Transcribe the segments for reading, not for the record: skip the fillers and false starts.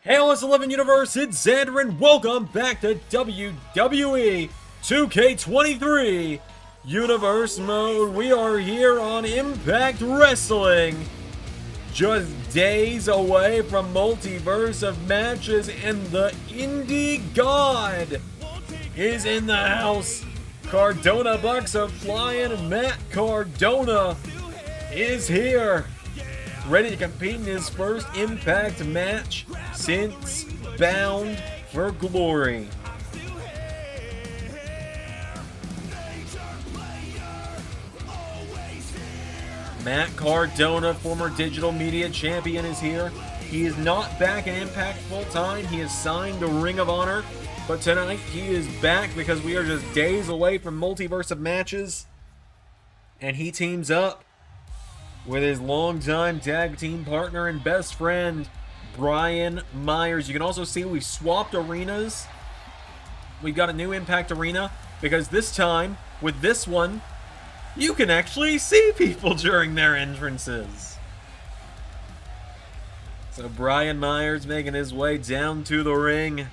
Hey, let's 11 Universe, it's Xander, and welcome back to WWE 2K23 Universe Mode. We are here on Impact Wrestling, just days away from Multiverse of Matches, and the Indie God is in the house. Cardona Bucks are flying, and Matt Cardona is here, ready to compete in his first Impact match since Bound for Glory. Matt Cardona, former digital media champion, is here. He is not back in Impact full-time. He is signed to Ring of Honor. But tonight he is back because we are just days away from Multiverse of Matches. And he teams up with his longtime tag team partner and best friend, Brian Myers. You can also see we've swapped arenas. We've got a new Impact arena because this time, with this one, you can actually see people during their entrances. So Brian Myers making his way down to the ring.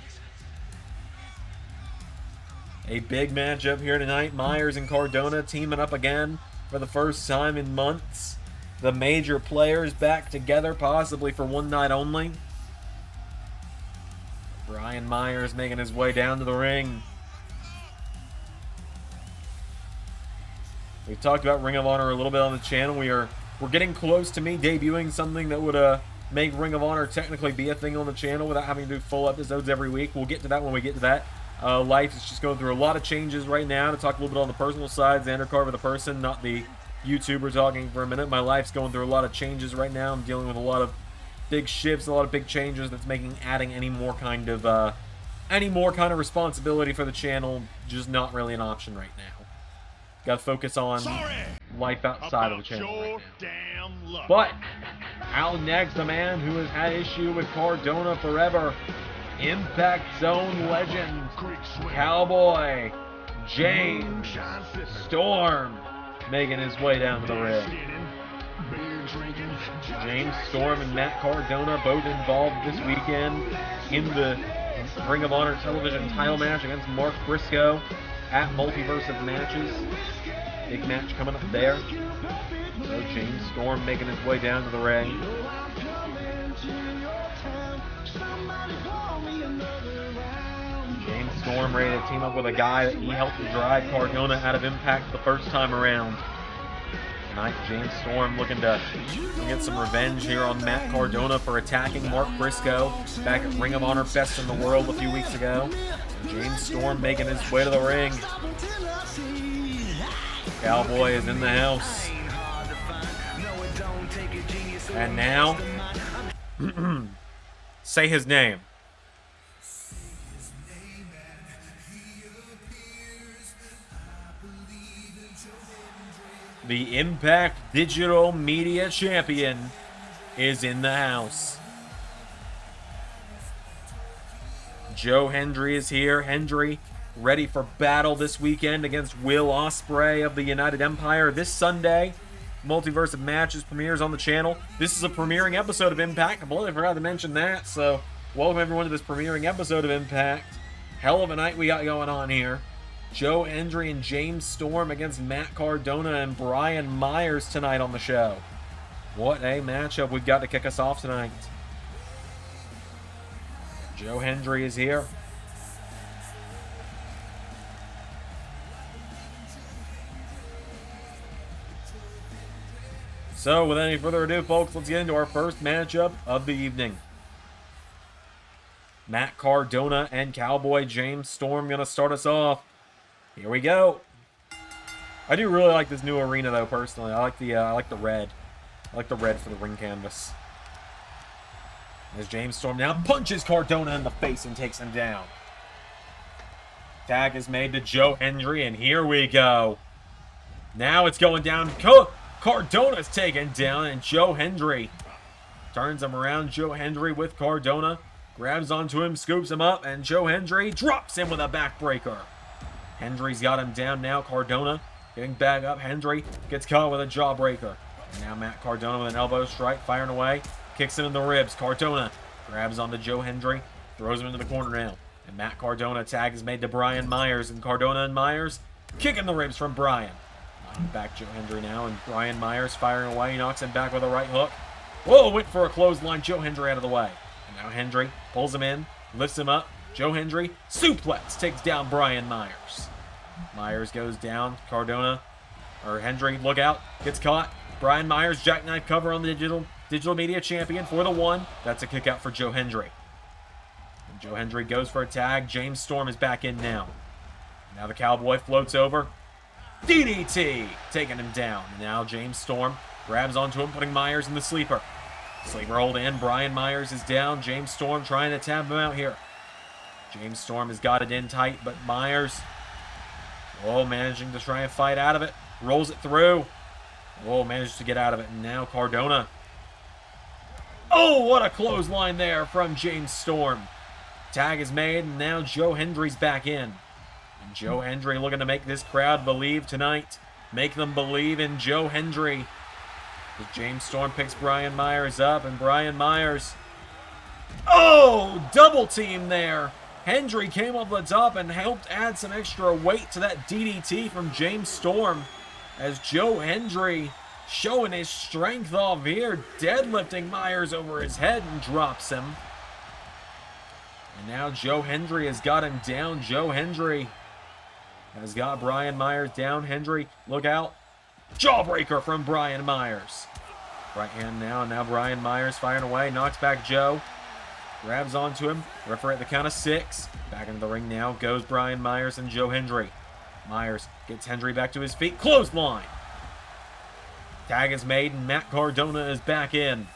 A big matchup here tonight. Myers and Cardona teaming up again for the first time in months. The major players back together, possibly for one night only. Brian Myers making his way down to the ring. We've talked about Ring of Honor a little bit on the channel. We're getting close to me debuting something that would make Ring of Honor technically be a thing on the channel without having to do full episodes every week. We'll get to that when we get to that. Life is just going through a lot of changes right now. To talk a little bit on the personal side, Xander Carver the person, not the YouTuber, talking for a minute. My life's going through a lot of changes right now. I'm dealing with a lot of big shifts, a lot of big changes that's making adding any more kind of responsibility for the channel just not really an option right now. Got to focus on life outside of the channel right now. But out next, the man who has had issue with Cardona forever, Impact Zone legend, Cowboy James Storm, making his way down to the ring. James Storm and Matt Cardona both involved this weekend in the Ring of Honor television title match against Mark Briscoe at Multiverse of Matches. Big match coming up there. So James Storm making his way down to the ring. James Storm ready to team up with a guy that he helped drive Cardona out of Impact the first time around. Tonight, James Storm looking to get some revenge here on Matt Cardona for attacking Mark Briscoe back at Ring of Honor Best in the World a few weeks ago. James Storm making his way to the ring. Cowboy is in the house. And now, say his name. The Impact Digital Media Champion is in the house. Joe Hendry is here. Hendry ready for battle this weekend against Will Ospreay of the United Empire. This Sunday, Multiverse of Matches premieres on the channel. This is a premiering episode of Impact. I completely forgot to mention that, so welcome everyone to this premiering episode of Impact. Hell of a night we got going on here. Joe Hendry and James Storm against Matt Cardona and Brian Myers tonight on the show. What a matchup we've got to kick us off tonight. Joe Hendry is here. So, without any further ado, folks, let's get into our first matchup of the evening. Matt Cardona and Cowboy James Storm going to start us off. Here we go. I do really like this new arena, though. Personally, I like the red. I like the red for the ring canvas. As James Storm now punches Cardona in the face and takes him down. Tag is made to Joe Hendry, and here we go. Now it's going down. Cardona's taken down, and Joe Hendry turns him around. Joe Hendry with Cardona grabs onto him, scoops him up, and Joe Hendry drops him with a backbreaker. Hendry's got him down now. Cardona getting back up. Hendry gets caught with a jawbreaker. And now Matt Cardona with an elbow strike, firing away. Kicks him in the ribs. Cardona grabs onto Joe Hendry, throws him into the corner now. And Matt Cardona tag is made to Brian Myers, and Cardona and Myers kicking the ribs from Brian. Knocking back Joe Hendry now, and Brian Myers firing away. He knocks him back with a right hook. Whoa, went for a clothesline. Joe Hendry out of the way. And now Hendry pulls him in, lifts him up. Joe Hendry, suplex, takes down Brian Myers. Myers goes down. Cardona, or Hendry, look out, gets caught. Brian Myers, jackknife cover on the digital media champion for the 1. That's a kick out for Joe Hendry. And Joe Hendry goes for a tag. James Storm is back in now. Now the Cowboy floats over. DDT, taking him down. Now James Storm grabs onto him, putting Myers in the sleeper. Sleeper hold in. Brian Myers is down. James Storm trying to tap him out here. James Storm has got it in tight, but Myers, managing to try and fight out of it. Rolls it through. Manages to get out of it. And now Cardona. Oh, what a clothesline there from James Storm. Tag is made, and now Joe Hendry's back in. And Joe Hendry looking to make this crowd believe tonight. Make them believe in Joe Hendry. As James Storm picks Brian Myers up, and Brian Myers. Oh, double team there. Hendry came off the top and helped add some extra weight to that DDT from James Storm. As Joe Hendry showing his strength off here, deadlifting Myers over his head and drops him. And now Joe Hendry has got him down. Joe Hendry has got Brian Myers down. Hendry, look out. Jawbreaker from Brian Myers. Right hand now, and now Brian Myers firing away, knocks back Joe. Grabs onto him, referee at the count of 6. Back into the ring now goes Brian Myers and Joe Hendry. Myers gets Hendry back to his feet. Clothesline. Tag is made, and Matt Cardona is back in.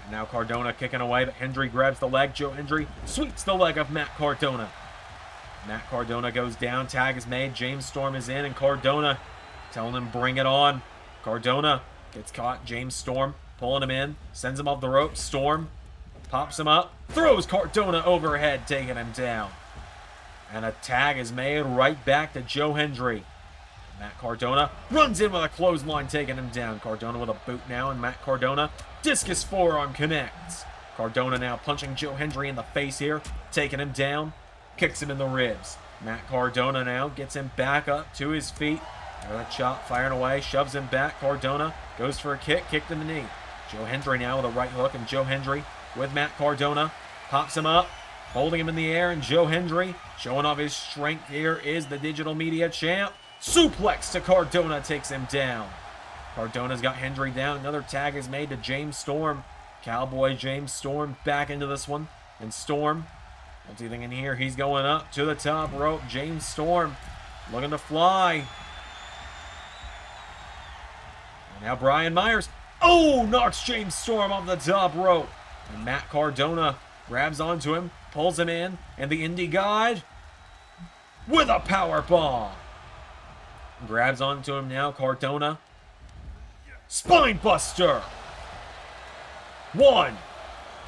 And now Cardona kicking away, but Hendry grabs the leg. Joe Hendry sweeps the leg of Matt Cardona. Matt Cardona goes down. Tag is made. James Storm is in, and Cardona telling him bring it on. Cardona gets caught. James Storm pulling him in. Sends him off the ropes. Storm pops him up. Throws Cardona overhead, taking him down. And a tag is made right back to Joe Hendry. Matt Cardona runs in with a clothesline, taking him down. Cardona with a boot now, and Matt Cardona, discus forearm connects. Cardona now punching Joe Hendry in the face here, taking him down, kicks him in the ribs. Matt Cardona now gets him back up to his feet. Another chop firing away, shoves him back. Cardona goes for a kick, kicked in the knee. Joe Hendry now with a right hook, and Joe Hendry with Matt Cardona pops him up, holding him in the air, and Joe Hendry showing off his strength here is the digital media champ. Suplex to Cardona, takes him down. Cardona's got Hendry down. Another tag is made to James Storm. Cowboy James Storm back into this one. And Storm, what's he thinking here? He's going up to the top rope. James Storm looking to fly. And now Brian Myers. Oh, knocks James Storm off the top rope. And Matt Cardona grabs onto him, pulls him in, and the Indie God with a power bomb. Grabs onto him now, Cardona. Spine buster. 1,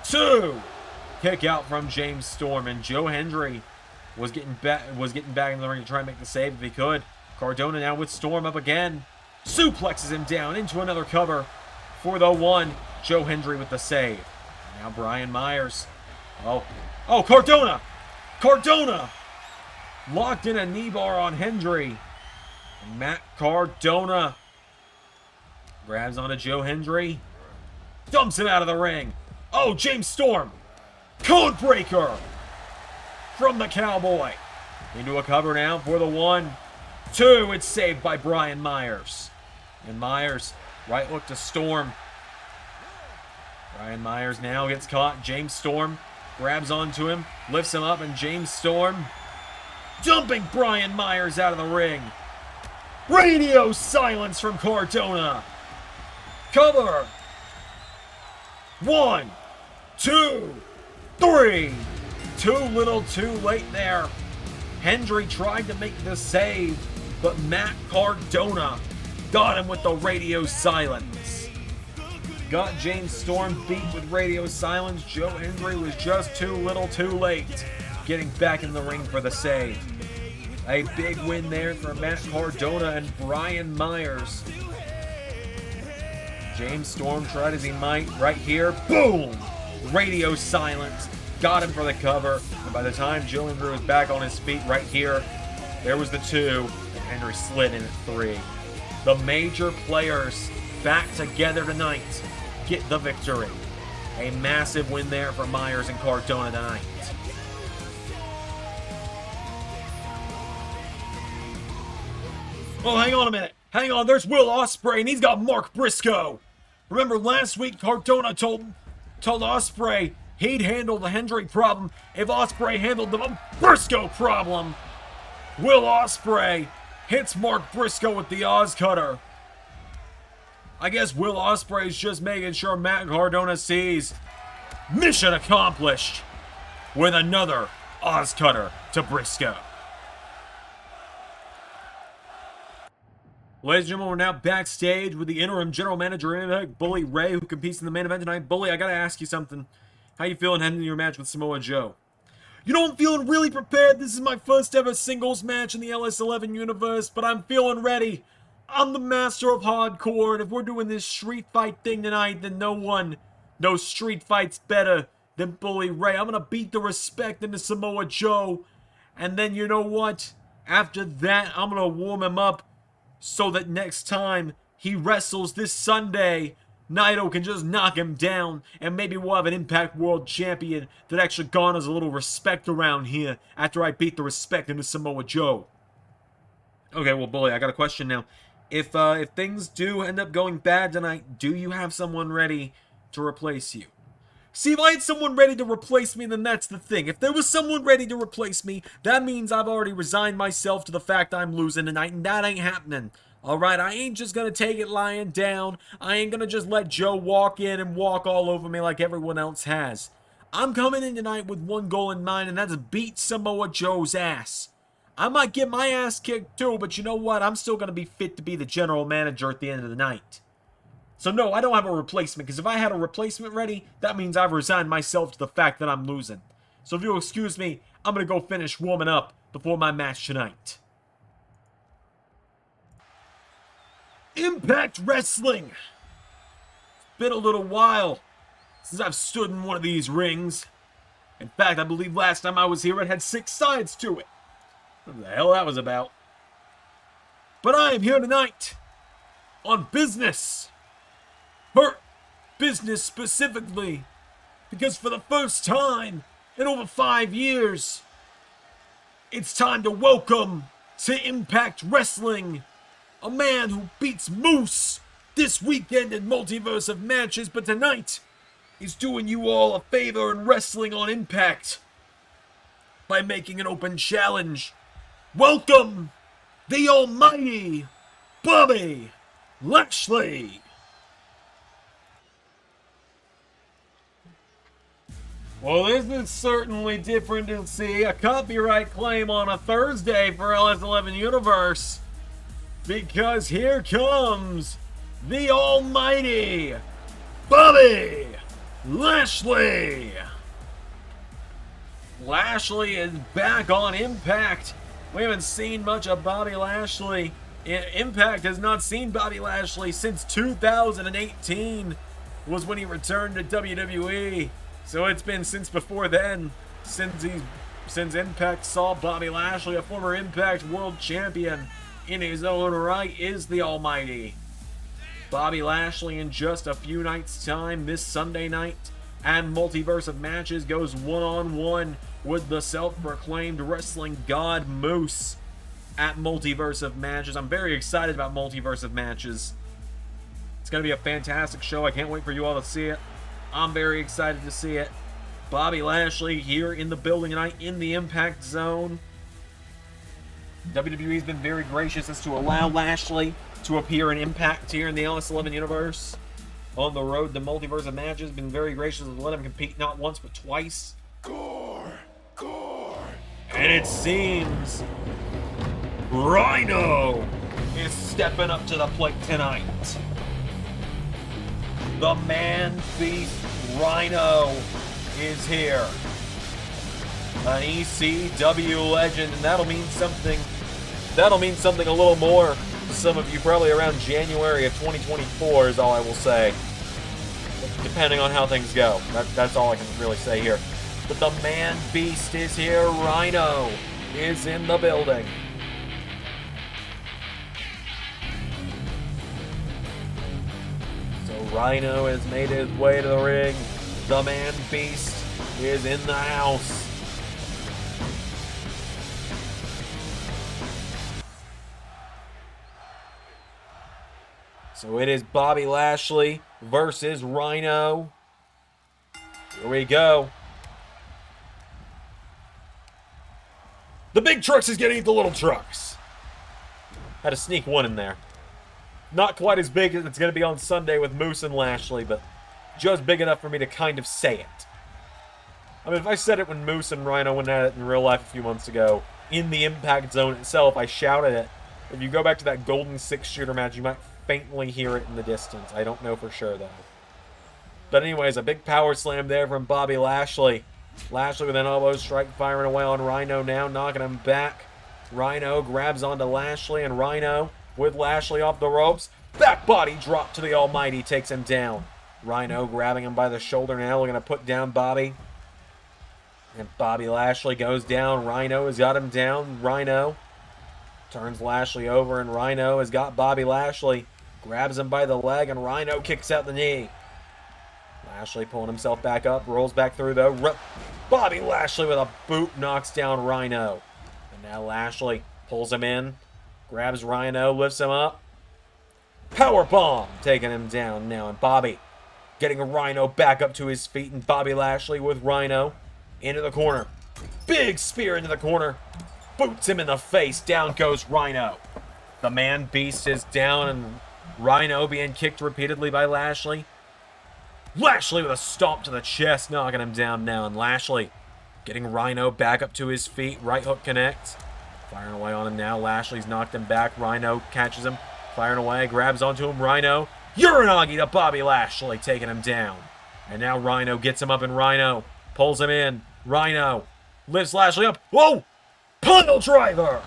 2. Kick out from James Storm, and Joe Hendry was getting back in the ring to try and make the save if he could. Cardona now with Storm up again. Suplexes him down into another cover for the 1. Joe Hendry with the save. Now Brian Myers. Oh, Cardona! Cardona! Locked in a knee bar on Hendry. And Matt Cardona grabs onto Joe Hendry. Dumps him out of the ring. Oh, James Storm. Codebreaker from the Cowboy. Into a cover now for the 1, 2. It's saved by Brian Myers. And Myers, right hook to Storm. Brian Myers now gets caught. James Storm grabs onto him, lifts him up, and James Storm dumping Brian Myers out of the ring. Radio silence from Cardona. Cover. 1, 2, 3. Too little, too late there. Hendry tried to make the save, but Matt Cardona got him with the radio silence. Got James Storm beat with radio silence. Joe Hendry was just too little, too late, getting back in the ring for the save. A big win there for Matt Cardona and Brian Myers. James Storm tried as he might. Right here, boom! Radio silence. Got him for the cover. And by the time Gyllenhaal was back on his feet right here, there was the 2. And Henry slid in at 3. The major players back together tonight get the victory. A massive win there for Myers and Cardona tonight. Oh, hang on a minute. Hang on, there's Will Ospreay, and he's got Mark Briscoe. Remember last week, Cardona told Ospreay he'd handle the Hendry problem if Ospreay handled the Briscoe problem. Will Ospreay hits Mark Briscoe with the Oz Cutter. I guess Will Ospreay's just making sure Matt Cardona sees mission accomplished with another Oz Cutter to Briscoe. Ladies and gentlemen, we're now backstage with the interim general manager Impact, Bully Ray, who competes in the main event tonight. Bully, I gotta ask you something. How you feeling heading into your match with Samoa Joe? You know, I'm feeling really prepared. This is my first ever singles match in the LS11 universe, but I'm feeling ready. I'm the master of hardcore, and if we're doing this street fight thing tonight, then no street fight's better than Bully Ray. I'm gonna beat the respect into Samoa Joe, and then you know what? After that, I'm gonna warm him up so that next time he wrestles this Sunday, Naito can just knock him down, and maybe we'll have an Impact World Champion that actually garners a little respect around here after I beat the respect into Samoa Joe. Okay, well, Bully, I got a question now. If things do end up going bad tonight, do you have someone ready to replace you? See, if I had someone ready to replace me, then that's the thing. If there was someone ready to replace me, that means I've already resigned myself to the fact I'm losing tonight, and that ain't happening. Alright, I ain't just gonna take it lying down. I ain't gonna just let Joe walk in and walk all over me like everyone else has. I'm coming in tonight with one goal in mind, and that's beat Samoa Joe's ass. I might get my ass kicked too, but you know what? I'm still gonna be fit to be the general manager at the end of the night. So no, I don't have a replacement, because if I had a replacement ready, that means I've resigned myself to the fact that I'm losing. So if you'll excuse me, I'm going to go finish warming up before my match tonight. Impact Wrestling! It's been a little while since I've stood in one of these rings. In fact, I believe last time I was here it had 6 sides to it. What the hell that was about. But I am here tonight on business. For business specifically, because for the first time in over 5 years, it's time to welcome to Impact Wrestling a man who beats Moose this weekend in Multiverse of Matches, but tonight he's doing you all a favor in wrestling on Impact by making an open challenge. Welcome the almighty Bobby Lashley. Well, this is certainly different to see a copyright claim on a Thursday for LS11 Universe, because here comes the almighty Bobby Lashley. Lashley is back on Impact. We haven't seen much of Bobby Lashley. Impact has not seen Bobby Lashley since 2018 was when he returned to WWE. So it's been since before then, since Impact saw Bobby Lashley, a former Impact World Champion in his own right, is the almighty Bobby Lashley. In just a few nights' time, this Sunday night, and Multiverse of Matches goes one-on-one with the self-proclaimed wrestling god Moose at Multiverse of Matches. I'm very excited about Multiverse of Matches. It's going to be a fantastic show. I can't wait for you all to see it. I'm very excited to see it. Bobby Lashley here in the building tonight in the Impact Zone. WWE's been very gracious as to allow Lashley to appear in Impact here in the LS11 universe. On the road to Multiverse of Matches, been very gracious to let him compete not once but twice. Gore. And it seems Rhino is stepping up to the plate tonight. The man beast Rhino is here. An ECW legend, and that'll mean something a little more to some of you probably around January of 2024 is all I will say. Depending on how things go. That's all I can really say here. But the man beast is here. Rhino is in the building. So Rhino has made his way to the ring. The man beast is in the house. So it is Bobby Lashley versus Rhino. Here we go. The big trucks is getting the little trucks. Had to sneak one in there. Not quite as big as it's going to be on Sunday with Moose and Lashley, but just big enough for me to kind of say it. I mean, if I said it when Moose and Rhino went at it in real life a few months ago, in the Impact Zone itself, I shouted it. If you go back to that Golden Six-Shooter match, you might faintly hear it in the distance. I don't know for sure, though. But anyways, a big power slam there from Bobby Lashley. Lashley with an elbow strike, firing away on Rhino now, knocking him back. Rhino grabs onto Lashley, and Rhino with Lashley off the ropes. Back body drop to the Almighty, takes him down. Rhino grabbing him by the shoulder now, looking to put down Bobby. And Bobby Lashley goes down. Rhino has got him down. Rhino turns Lashley over, and Rhino has got Bobby Lashley. Grabs him by the leg, and Rhino kicks out the knee. Lashley pulling himself back up, rolls back through though. Bobby Lashley with a boot knocks down Rhino. And now Lashley pulls him in, grabs Rhino, lifts him up. Powerbomb, taking him down now. And Bobby getting Rhino back up to his feet, and Bobby Lashley with Rhino into the corner. Big spear into the corner. Boots him in the face. Down goes Rhino. The man beast is down, and Rhino being kicked repeatedly by Lashley. Lashley with a stomp to the chest, knocking him down now. And Lashley getting Rhino back up to his feet. Right hook connects. Firing away on him now. Lashley's knocked him back. Rhino catches him. Firing away. Grabs onto him. Rhino. Uranagi to Bobby Lashley, taking him down. And now Rhino gets him up, and Rhino pulls him in. Rhino lifts Lashley up. Whoa! Pile driver!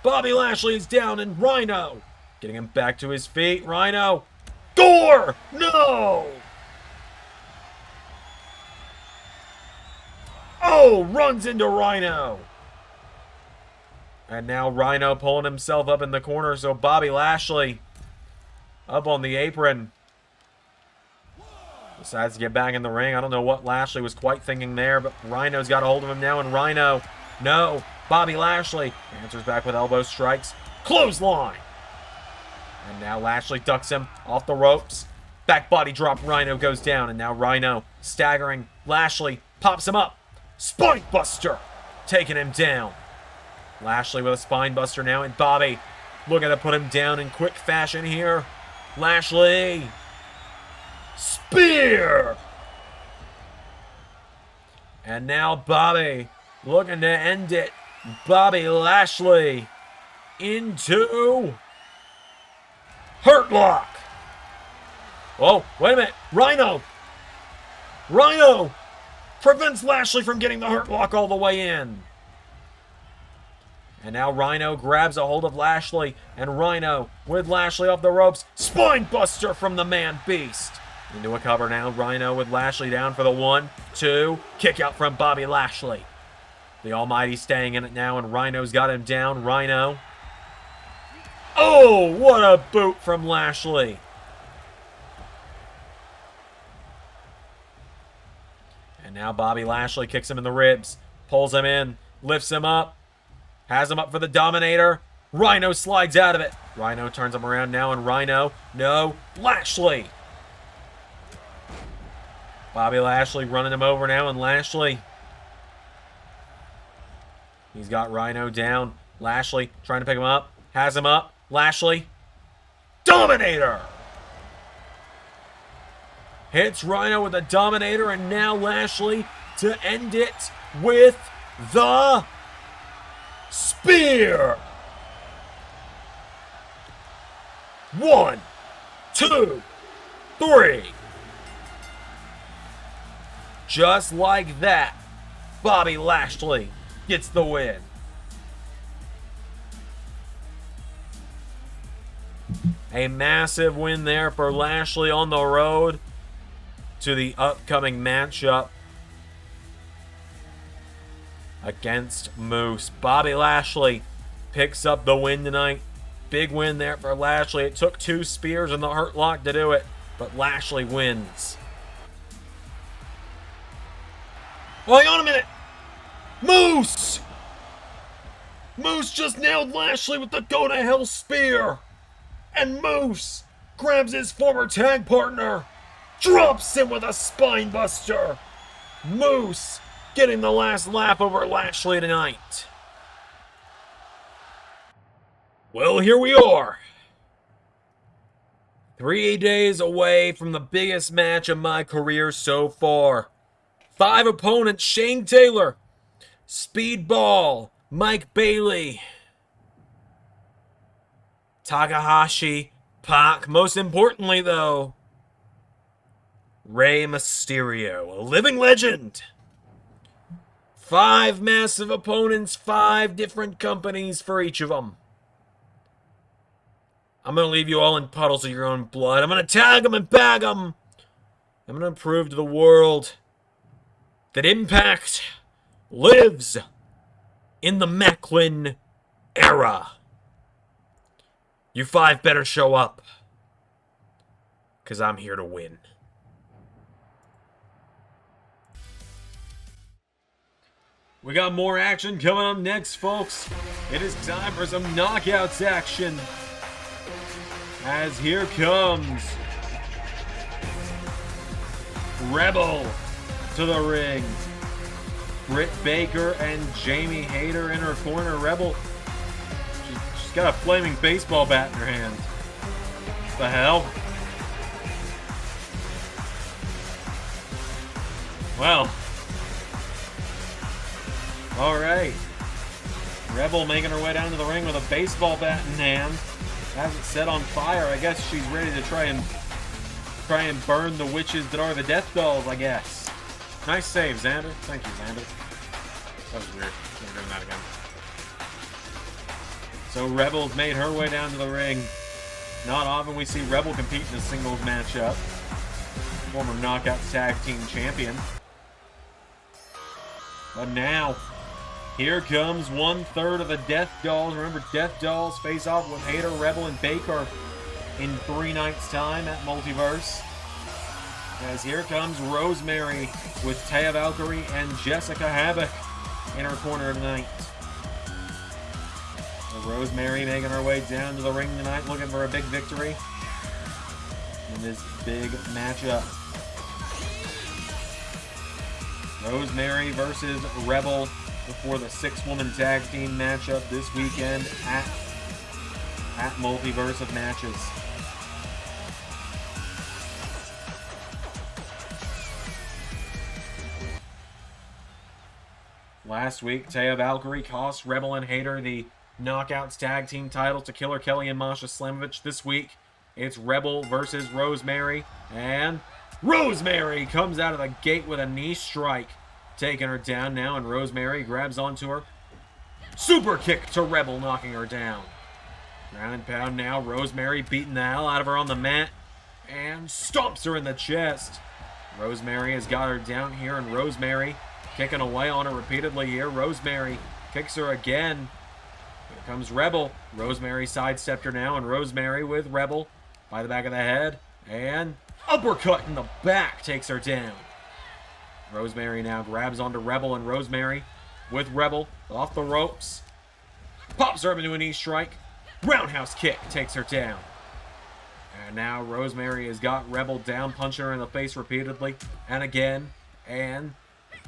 Bobby Lashley is down, and Rhino getting him back to his feet. Rhino. Gore! No! Oh, runs into Rhino. And now Rhino pulling himself up in the corner, so Bobby Lashley up on the apron. Decides to get back in the ring. I don't know what Lashley was quite thinking there, but Rhino's got a hold of him now, and Rhino, no. Bobby Lashley answers back with elbow strikes. Clothesline. And now Lashley ducks him off the ropes. Back body drop. Rhino goes down, and now Rhino staggering. Lashley pops him up. Spine buster, taking him down. Lashley with a spine buster now, and Bobby looking to put him down in quick fashion here. Lashley. Spear! And now Bobby looking to end it. Bobby Lashley into Hurt Lock. Oh, wait a minute. Rhino prevents Lashley from getting the Hurt Lock all the way in. And now Rhino grabs a hold of Lashley, and Rhino with Lashley off the ropes. Spine buster from the man beast. Into a cover now. Rhino with Lashley down for the 1, 2. Kick out from Bobby Lashley. The Almighty staying in it now, and Rhino's got him down. Rhino. Oh, what a boot from Lashley. And now Bobby Lashley kicks him in the ribs. Pulls him in. Lifts him up. Has him up for the Dominator. Rhino slides out of it. Rhino turns him around now, and Rhino. No. Lashley. Bobby Lashley running him over now, and Lashley. He's got Rhino down. Lashley trying to pick him up. Has him up. Lashley. Dominator! Hits Rhino with the Dominator, and now Lashley to end it with the Spear! 1, 2, 3. Just like that, Bobby Lashley gets the win. A massive win there for Lashley on the road to the upcoming matchup against Moose. Bobby Lashley picks up the win tonight. Big win there for Lashley. It took 2 spears and the Hurt Lock to do it, but Lashley wins. Well, hang on a minute. Moose! Moose just nailed Lashley with the Go to Hell spear. And Moose grabs his former tag partner, drops him with a spine buster. Moose getting the last laugh over Lashley tonight. Well, here we are. 3 days away from the biggest match of my career so far. 5 opponents: Shane Taylor, Speedball, Mike Bailey, Takahashi, Pac. Most importantly, though, Rey Mysterio, a living legend. 5 massive opponents, 5 different companies for each of them. I'm going to leave you all in puddles of your own blood. I'm going to tag them and bag them. I'm going to prove to the world that Impact lives in the Macklin era. You 5 better show up, because I'm here to win. We got more action coming up next, folks. It is time for some knockouts action. As here comes Rebel to the ring. Britt Baker and Jamie Hayter in her corner. Rebel, she's got a flaming baseball bat in her hand. What the hell? Well, alright. Rebel making her way down to the ring with a baseball bat in hand. Has it set on fire. I guess she's ready to try and burn the witches that are the Death Dolls, I guess. Nice save, Xander. Thank you, Xander. That was weird. Never doing that again. So Rebel's made her way down to the ring. Not often we see Rebel compete in a singles matchup. Former Knockouts Tag Team Champion. But now, here comes 1/3 of the Death Dolls. Remember, Death Dolls face off with Hayter, Rebel, and Baker in 3 nights' time at Multiverse. As here comes Rosemary with Taya Valkyrie and Jessica Havoc in her corner tonight. So Rosemary making her way down to the ring tonight, looking for a big victory in this big matchup. Rosemary versus Rebel before the 6-woman tag team matchup this weekend at Multiverse of Matches. Last week, Taya Valkyrie cost Rebel and Hayter the Knockouts Tag Team titles to Killer Kelly and Masha Slamovich. This week, it's Rebel versus Rosemary, and Rosemary comes out of the gate with a knee strike, taking her down now, and Rosemary grabs onto her. Super kick to Rebel, knocking her down. Ground and pound now. Rosemary beating the hell out of her on the mat and stomps her in the chest. Rosemary has got her down here, and Rosemary kicking away on her repeatedly here. Rosemary kicks her again. Here comes Rebel. Rosemary sidestepped her now, and Rosemary with Rebel by the back of the head. And uppercut in the back takes her down. Rosemary now grabs onto Rebel, and Rosemary with Rebel off the ropes. Pops her up into a knee strike. Roundhouse kick takes her down. And now Rosemary has got Rebel down, punching her in the face repeatedly. And again. And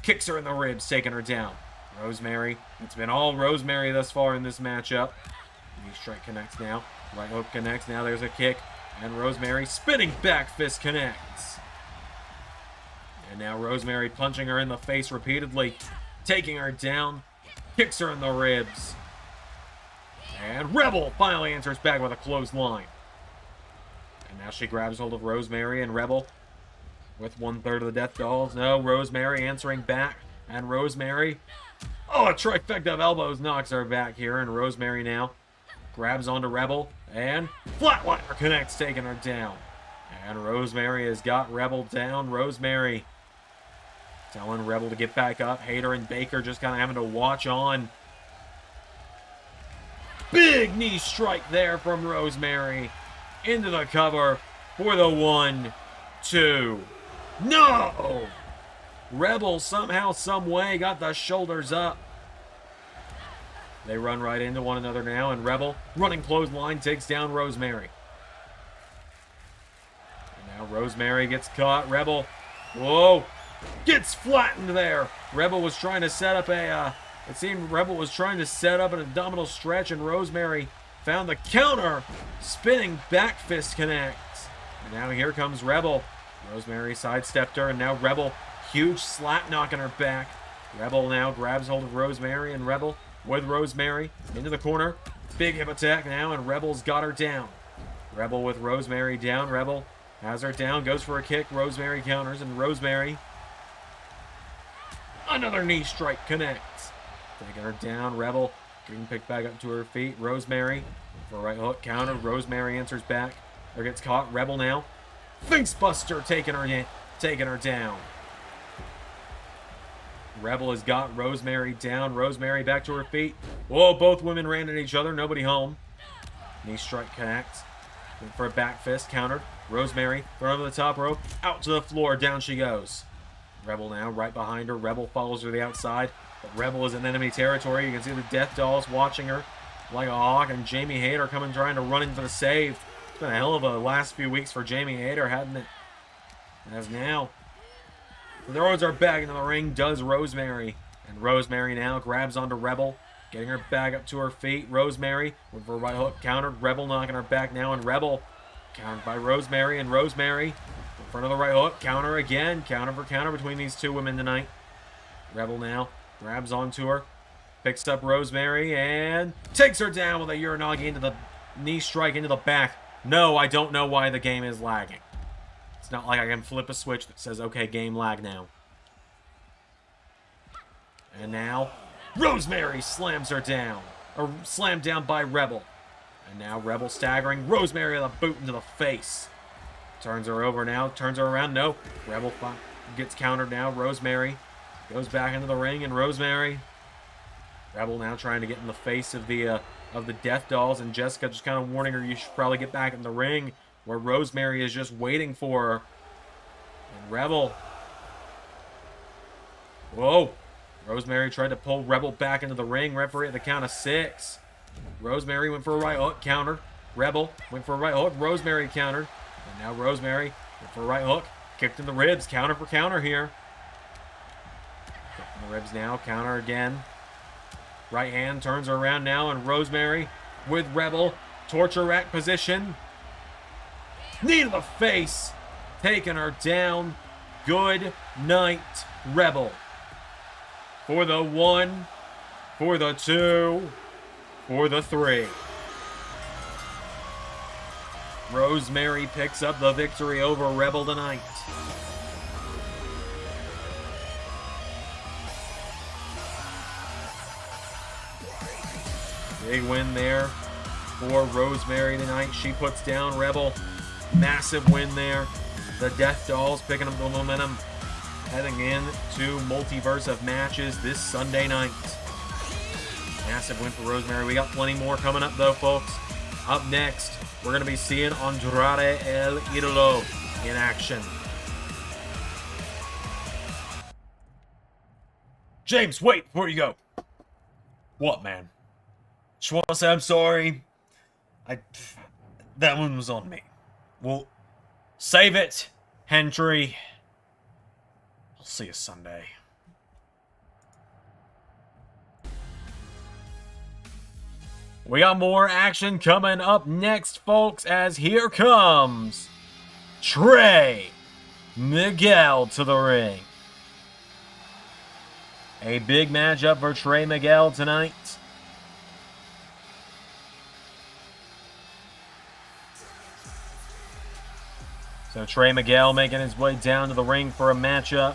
kicks her in the ribs, taking her down. Rosemary. It's been all Rosemary thus far in this matchup. Knee strike connects now. Right hook connects. Now there's a kick. And Rosemary spinning back fist connects. And now Rosemary punching her in the face repeatedly, taking her down, kicks her in the ribs. And Rebel finally answers back with a clothesline. And now she grabs hold of Rosemary, and Rebel with 1/3 of the Death Dolls. No, Rosemary answering back. And Rosemary, oh, a trifecta of elbows knocks her back here. And Rosemary now grabs onto Rebel, and Flatliner connects, taking her down. And Rosemary has got Rebel down. Rosemary telling Rebel to get back up. Hayter and Baker just kind of having to watch on. Big knee strike there from Rosemary into the cover for the 1, 2. No! Rebel somehow, some way got the shoulders up. They run right into one another now, and Rebel, running clothesline, takes down Rosemary. And now Rosemary gets caught. Rebel, whoa, gets flattened there. Rebel was trying to set up it seemed Rebel was trying to set up an abdominal stretch, and Rosemary found the counter. Spinning back fist connects. And now here comes Rebel. Rosemary sidestepped her, and now Rebel, huge slap knock on her back. Rebel now grabs hold of Rosemary, and Rebel with Rosemary into the corner. Big hip attack now, and Rebel's got her down. Rebel with Rosemary down. Rebel has her down, goes for a kick. Rosemary counters, and Rosemary, another knee strike connects. Taking her down. Rebel getting picked back up to her feet. Rosemary for a right hook counter. Rosemary answers back, or gets caught. Rebel now, face buster, taking her down. Rebel has got Rosemary down. Rosemary back to her feet. Whoa, both women ran at each other. Nobody home. Knee strike connects. Went for a back fist. Countered. Rosemary thrown over the top rope. Out to the floor. Down she goes. Rebel now right behind her. Rebel follows her to the outside. But Rebel is in enemy territory. You can see the Death Dolls watching her like a hawk. And Jamie Hayter coming trying to run in for the save. It's been a hell of a last few weeks for Jamie Hayter, hadn't it? As now throws her back into the ring, does Rosemary. And Rosemary now grabs onto Rebel, getting her back up to her feet. Rosemary with her right hook countered. Rebel knocking her back now, and Rebel countered by Rosemary. And Rosemary in front of the right hook, counter again. Counter for counter between these two women tonight. Rebel now grabs onto her, picks up Rosemary, and takes her down with a Uranagi into the knee strike into the back. No, I don't know why the game is lagging. It's not like I can flip a switch that says, okay, game lag now. And now, Rosemary slams her down. Or slammed down by Rebel. And now Rebel staggering. Rosemary with a boot into the face. Turns her over now. Turns her around. No. Rebel gets countered now. Rosemary goes back into the ring. And Rosemary. Rebel now trying to get in the face of the Death Dolls. And Jessica just kind of warning her, you should probably get back in the ring. Where Rosemary is just waiting for her. And Rebel. Whoa. Rosemary tried to pull Rebel back into the ring. Referee at the count of 6. Rosemary went for a right hook. Countered. Rebel went for a right hook. Rosemary countered. And now Rosemary went for a right hook. Kicked in the ribs. Counter for counter here. Kicked in the ribs now. Counter again. Right hand turns her around now. And Rosemary with Rebel. Torture rack position. Knee to the face. Taking her down. Good night, Rebel. For the 1, for the 2, for the 3. Rosemary picks up the victory over Rebel tonight. Big win there for Rosemary tonight. She puts down Rebel. Massive win there. The Death Dolls picking up the momentum, heading in to Multiverse of Matches this Sunday night. Massive win for Rosemary. We got plenty more coming up though, folks. Up next, we're going to be seeing Andrade El Idolo in action. James, wait before you go. What, man? Just want to say I'm sorry. That one was on me. Well, save it, Hendry. I'll see you Sunday. We got more action coming up next, folks, as here comes Trey Miguel to the ring. A big matchup for Trey Miguel tonight. So Trey Miguel making his way down to the ring for a matchup.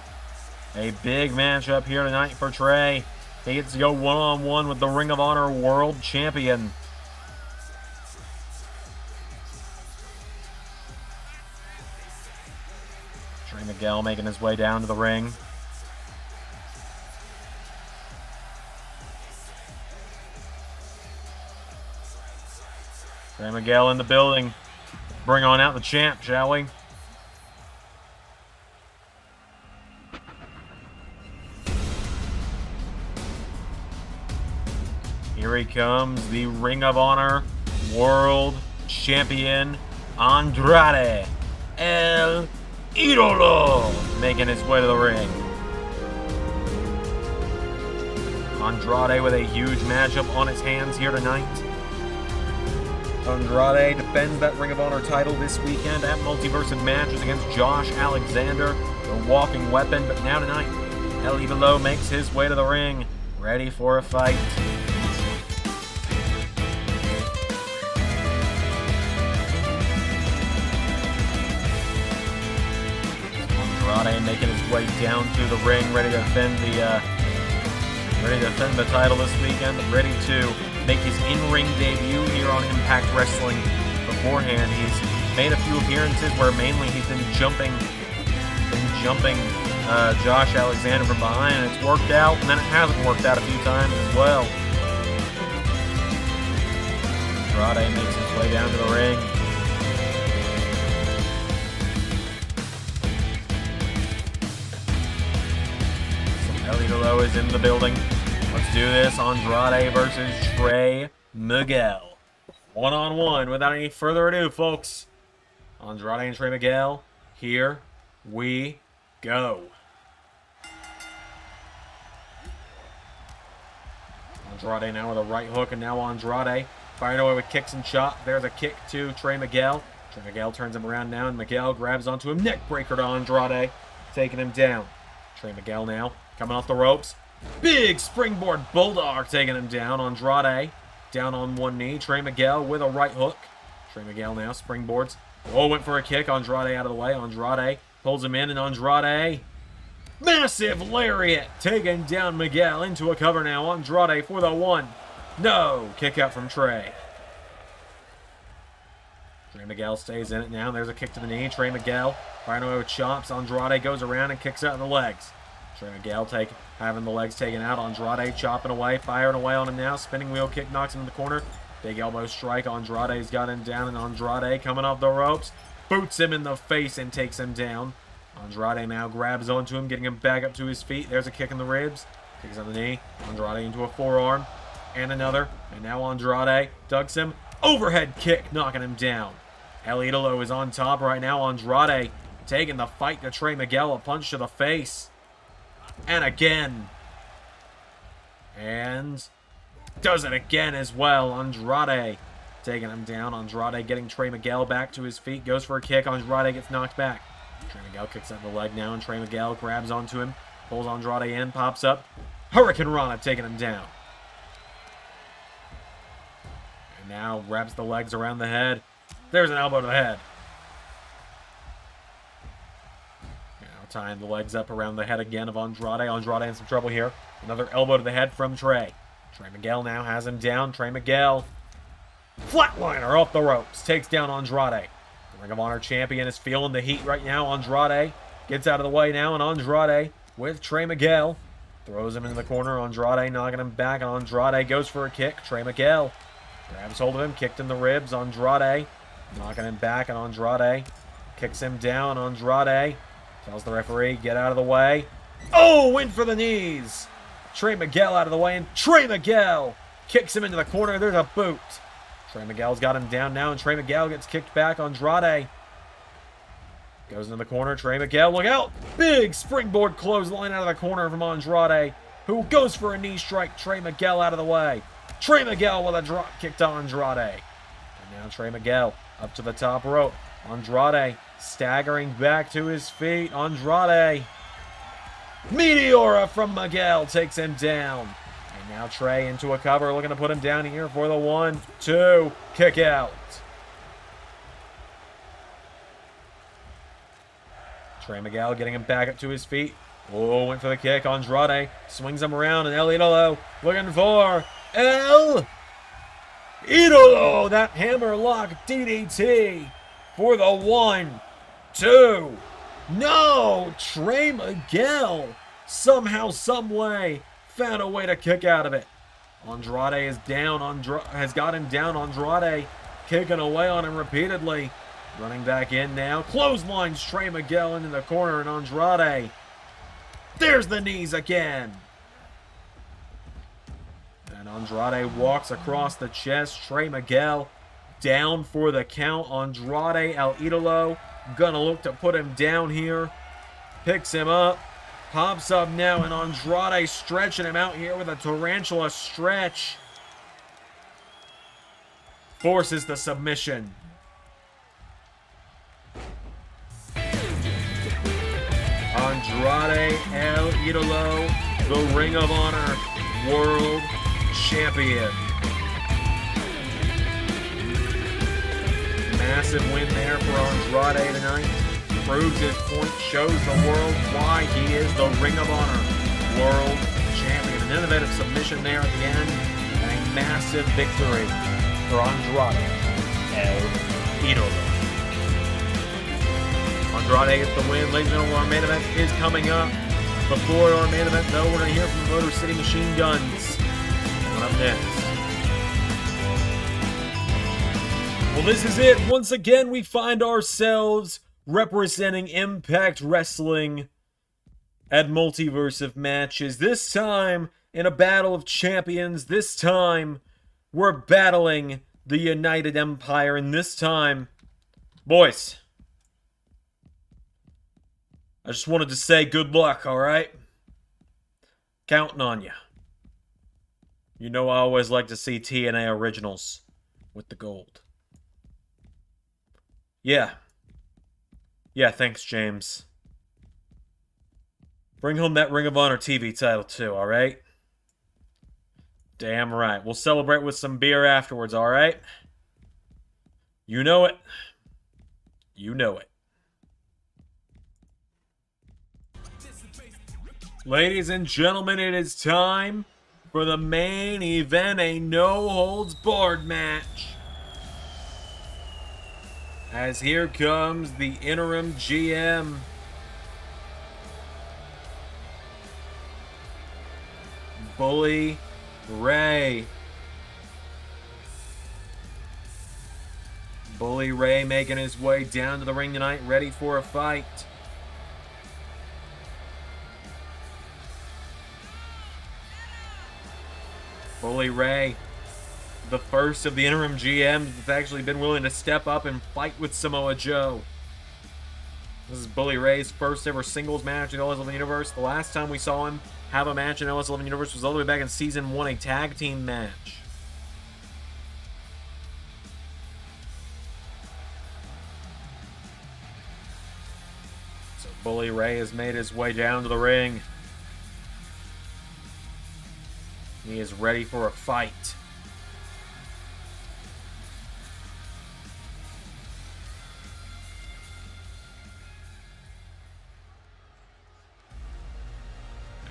A big matchup here tonight for Trey. He gets to go one-on-one with the Ring of Honor World Champion. Miguel making his way down to the ring. Trey Miguel in the building. Bring on out the champ, shall we? Here he comes, the Ring of Honor World Champion, Andrade El Idolo, making his way to the ring. Andrade with a huge matchup on his hands here tonight. Andrade defends that Ring of Honor title this weekend at Multiverse of Matches against Josh Alexander, the walking weapon. But now tonight, El Idolo makes his way to the ring, ready for a fight. Andrade making his way down to the ring, ready to defend the title this weekend, ready to make his in-ring debut here on Impact Wrestling. Beforehand, he's made a few appearances where mainly he's been jumping Josh Alexander from behind, and it's worked out, and then it hasn't worked out a few times as well. Andrade makes his way down to the ring. So El Idolo is in the building. Let's do this. Andrade versus Trey Miguel. One-on-one without any further ado, folks. Andrade and Trey Miguel. Here we go. Andrade now with a right hook, and now Andrade firing away with kicks and chops. There's a kick to Trey Miguel. Trey Miguel turns him around now, and Miguel grabs onto him. Neck breaker to Andrade, taking him down. Trey Miguel now coming off the ropes. Big springboard bulldog taking him down. Andrade down on one knee. Trey Miguel with a right hook. Trey Miguel now springboards. Oh, went for a kick. Andrade out of the way. Andrade pulls him in, and Andrade, massive lariat, taking down Miguel into a cover now. Andrade for the one. No. Kick out from Trey. Trey Miguel stays in it now. There's a kick to the knee. Trey Miguel firing away with chops. Andrade goes around and kicks out in the legs. Trey Miguel having the legs taken out. Andrade chopping away, firing away on him now. Spinning wheel kick knocks him in the corner. Big elbow strike. Andrade's got him down, and Andrade coming off the ropes. Boots him in the face and takes him down. Andrade now grabs onto him, getting him back up to his feet. There's a kick in the ribs. Kicks on the knee. Andrade into a forearm. And another. And now Andrade ducks him. Overhead kick, knocking him down. El Idolo is on top right now. Andrade taking the fight to Trey Miguel. A punch to the face. And again. And does it again as well. Andrade taking him down. Andrade getting Trey Miguel back to his feet. Goes for a kick. Andrade gets knocked back. Trey Miguel kicks out the leg now, and Trey Miguel grabs onto him. Pulls Andrade in. Pops up. Hurricane Rana taking him down. And now wraps the legs around the head. There's an elbow to the head. Tying the legs up around the head again of Andrade. Andrade in some trouble here. Another elbow to the head from Trey. Trey Miguel now has him down. Trey Miguel, flatliner off the ropes, takes down Andrade. The Ring of Honor champion is feeling the heat right now. Andrade gets out of the way now, and Andrade with Trey Miguel throws him into the corner. Andrade knocking him back, and Andrade goes for a kick. Trey Miguel grabs hold of him, kicked in the ribs. Andrade knocking him back, and Andrade kicks him down. Andrade tells the referee, get out of the way. Oh, went for the knees. Trey Miguel out of the way, and Trey Miguel kicks him into the corner. There's a boot. Trey Miguel's got him down now, and Trey Miguel gets kicked back. Andrade goes into the corner. Trey Miguel, look out. Big springboard clothesline out of the corner from Andrade, who goes for a knee strike. Trey Miguel out of the way. Trey Miguel with a drop kick to Andrade. And now Trey Miguel up to the top rope. Andrade staggering back to his feet. Andrade. Meteora from Miguel takes him down. And now Trey into a cover, looking to put him down here for the 1-2 kick out. Trey Miguel getting him back up to his feet. Oh, went for the kick. Andrade swings him around, and El Idolo looking for El Idolo. That hammerlock DDT for the 1-2 No! Trey Miguel somehow, someway found a way to kick out of it. Andrade is down. Has got him down. Andrade kicking away on him repeatedly. Running back in now. Clotheslines Trey Miguel into the corner, and Andrade. There's the knees again. And Andrade walks across the chest. Trey Miguel down for the count. Andrade El Idolo gonna look to put him down here. Picks him up. Pops up now, and Andrade stretching him out here with a tarantula stretch. Forces the submission. Andrade El Idolo, the Ring of Honor World Champion. Massive win there for Andrade tonight. Proves his point, shows the world why he is the Ring of Honor World Champion. An innovative submission there at the end, and a massive victory for Andrade El Idolo. Andrade gets the win. Ladies and gentlemen, our main event is coming up. Before our main event, though, we're going to hear from the Motor City Machine Guns. Coming up next. Well, this is it. Once again, we find ourselves representing Impact Wrestling at Multiverse of Matches. This time, in a battle of champions. This time, we're battling the United Empire. And this time, boys, I just wanted to say good luck, alright? Counting on you. You know I always like to see TNA originals with the gold. Yeah. Yeah, thanks, James. Bring home that Ring of Honor TV title, too, alright? Damn right. We'll celebrate with some beer afterwards, alright? You know it. You know it. Ladies and gentlemen, it is time for the main event, a no-holds-barred match. As here comes the interim GM. Bully Ray. Bully Ray making his way down to the ring tonight, ready for a fight. Bully Ray, the first of the interim GMs that's actually been willing to step up and fight with Samoa Joe. This is Bully Ray's first ever singles match in LS11 Universe. The last time we saw him have a match in LS11 Universe was all the way back in Season 1, a tag team match. So Bully Ray has made his way down to the ring. He is ready for a fight.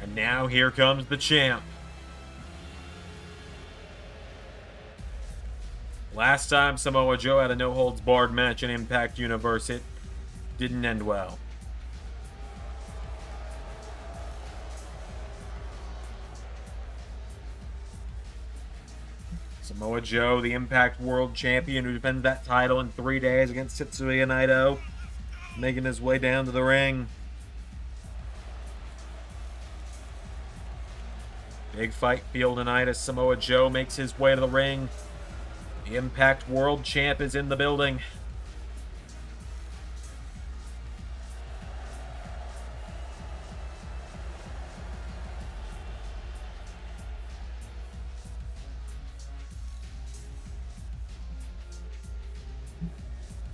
And now here comes the champ. Last time Samoa Joe had a no-holds-barred match in Impact Universe, it didn't end well. Samoa Joe, the Impact World Champion, who defends that title in 3 days against Tetsuya Naito, making his way down to the ring. Big fight feel tonight as Samoa Joe makes his way to the ring. The Impact World Champ is in the building.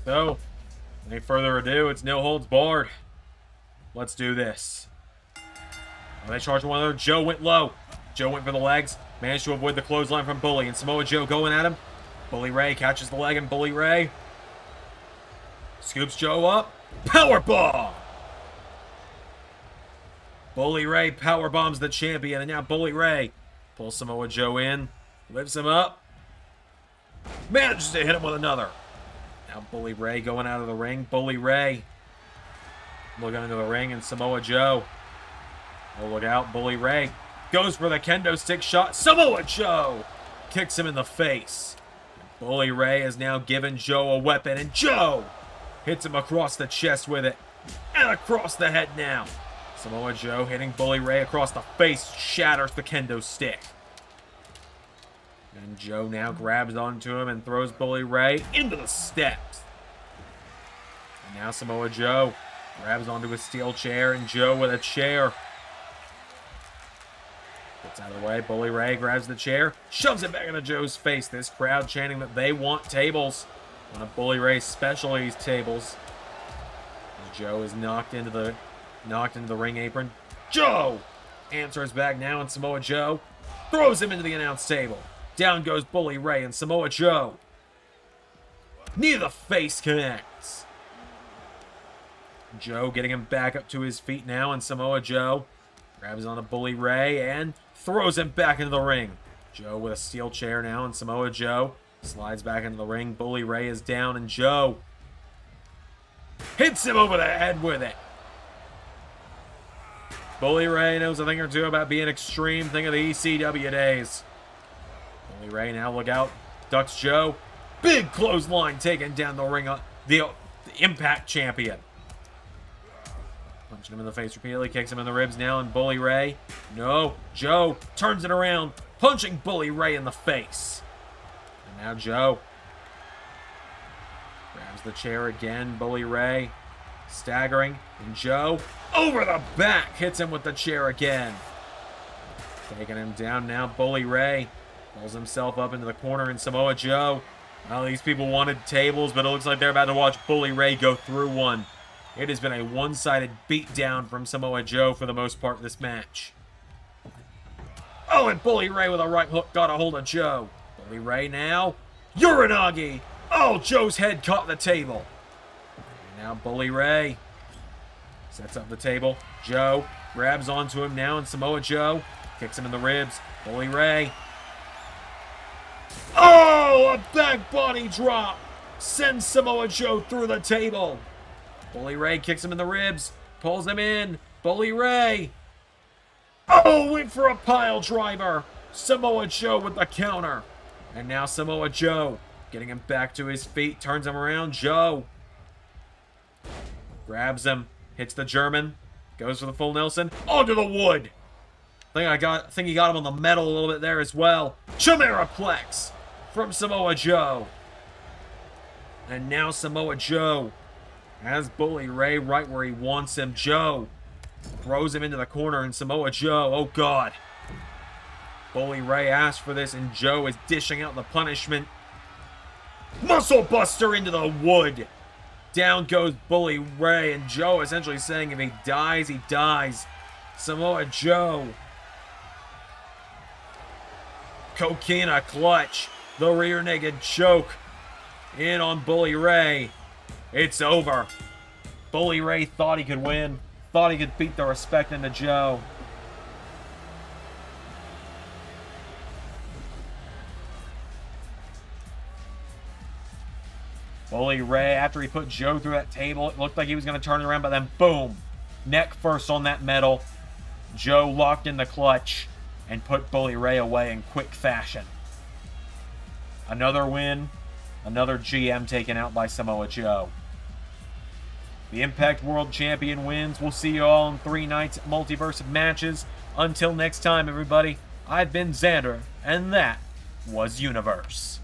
So, any further ado, it's no holds barred. Let's do this. They charged one another. Joe went low. Joe went for the legs. Managed to avoid the clothesline from Bully. And Samoa Joe going at him. Bully Ray catches the leg, and Bully Ray scoops Joe up. Powerbomb! Bully Ray powerbombs the champion. And now Bully Ray pulls Samoa Joe in. Lifts him up. Manages to hit him with another. Now Bully Ray going out of the ring. Bully Ray Looking into the ring, and Samoa Joe. Oh, look out. Bully Ray goes for the kendo stick shot. Samoa Joe kicks him in the face. Bully Ray has now given Joe a weapon, and Joe hits him across the chest with it. And across the head now. Samoa Joe hitting Bully Ray across the face, shatters the kendo stick. And Joe now grabs onto him and throws Bully Ray into the steps. And now Samoa Joe grabs onto a steel chair, and Joe with a chair. Gets out of the way. Bully Ray grabs the chair, shoves it back into Joe's face. This crowd chanting that they want tables. One of Bully Ray's specialties, tables. As Joe is knocked into the ring apron. Joe answers back now, and Samoa Joe throws him into the announce table. Down goes Bully Ray, and Samoa Joe. Knee to the face connects. Joe getting him back up to his feet now, and Samoa Joe grabs onto Bully Ray and throws him back into the ring. Joe with a steel chair now, and Samoa Joe slides back into the ring. Bully Ray is down, and Joe hits him over the head with it. Bully Ray knows a thing or two about being extreme. Think of the ECW days. Bully Ray now, look out, ducks Joe. Big clothesline taking down the ring, the Impact champion. Punching him in the face repeatedly, kicks him in the ribs now, and Bully Ray. No, Joe turns it around, punching Bully Ray in the face. And now Joe grabs the chair again. Bully Ray staggering, and Joe over the back hits him with the chair again. Taking him down now. Bully Ray pulls himself up into the corner, and Samoa Joe. Well, these people wanted tables, but it looks like they're about to watch Bully Ray go through one. It has been a one-sided beatdown from Samoa Joe for the most part of this match. Oh, and Bully Ray with a right hook got a hold of Joe. Bully Ray now. Uranagi. Oh, Joe's head caught the table. And now Bully Ray sets up the table. Joe grabs onto him now, and Samoa Joe kicks him in the ribs. Bully Ray. Oh, a back body drop sends Samoa Joe through the table. Bully Ray kicks him in the ribs, pulls him in. Bully Ray. Oh, went for a pile driver. Samoa Joe with the counter. And now Samoa Joe getting him back to his feet, turns him around. Joe grabs him, hits the German, goes for the full Nelson, onto the wood. I think he got him on the metal a little bit there as well. Chimeraplex from Samoa Joe. And now Samoa Joe has Bully Ray right where he wants him. Joe throws him into the corner, and Samoa Joe, oh God. Bully Ray asked for this, and Joe is dishing out the punishment. Muscle Buster into the wood. Down goes Bully Ray, and Joe essentially saying if he dies, he dies. Samoa Joe. Coquina clutch. The rear naked choke. In on Bully Ray. It's over. Bully Ray thought he could win. Thought he could beat the respect into Joe. Bully Ray, after he put Joe through that table, it looked like he was going to turn it around, but then boom. Neck first on that metal. Joe locked in the clutch and put Bully Ray away in quick fashion. Another win. Another GM taken out by Samoa Joe. The Impact World Champion wins. We'll see you all in 3 nights at Multiverse of Matches. Until next time, everybody, I've been Xander, and that was Universe.